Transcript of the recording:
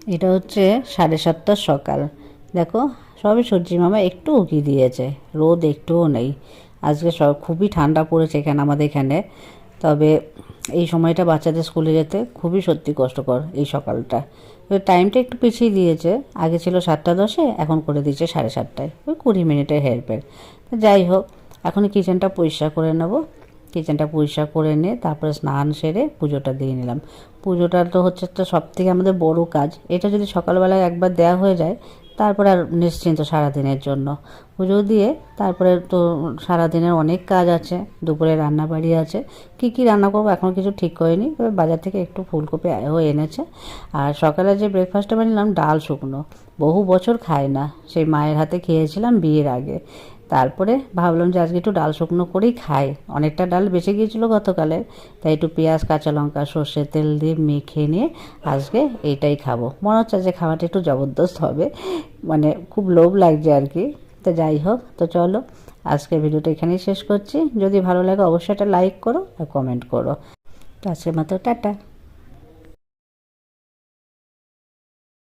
এটা হচ্ছে 7:30 সকাল। দেখো সবে সূর্যি মামা একটু উঁকি দিয়েছে, রোদ একটুও নেই। আজকে সব খুবই ঠান্ডা পড়েছে এখানে, আমাদের এখানে। তবে এই সময়টা বাচ্চাদের স্কুলে যেতে খুবই সত্যি কষ্টকর এই সকালটা। টাইমটা একটু পিছিয়ে দিয়েছে, আগে ছিল 7:10, এখন করে দিয়েছে 7:30, ওই 20 মিনিটের হেরফের। যাই হোক, এখন কিচেনটা পরিষ্কার করে নেব। কিচেনটা পরিষ্কার করে নিয়ে তারপরে স্নান সেরে পুজোটা দিয়ে নিলাম। পুজোটা তো হচ্ছে একটা সবথেকে আমাদের বড় কাজ। এটা যদি সকালবেলায় একবার দেওয়া হয়ে যায়, তারপরে আর নিশ্চিন্ত সারাদিনের জন্য। পুজো দিয়ে তারপরে তো সারাদিনের অনেক কাজ আছে, দুপুরে রান্নাবাড়ি আছে। কি রান্না করবো এখন কিছু ঠিক করিনি, তবে বাজার থেকে একটু ফুলকপি এনেছে। আর সকালে যে ব্রেকফাস্টটা বানিলাম ডাল শুকনো, বহু বছর খাই না, সেই মায়ের হাতে খেয়েছিলাম বিয়ের আগে। তারপরে ভাবলাম যে আজকে একটু ডাল শুকনো করেই খাই। অনেকটা ডাল বেঁচে গিয়েছিলো গতকালের, তাই একটু পেঁয়াজ কাঁচা লঙ্কা সর্ষের তেল দিয়ে মেখে নিয়ে আজকে এইটাই খাবো। মনে হচ্ছে যে খাওয়াটা একটু জবরদস্ত হবে, মানে খুব লোভ লাগছে আর কি। তো যাই হোক, তো চলো আজকের ভিডিওটা এখানেই শেষ করছি। যদি ভালো লাগে অবশ্যই একটা লাইক করো আর কমেন্ট করো। তো আজকের মতো টাটা।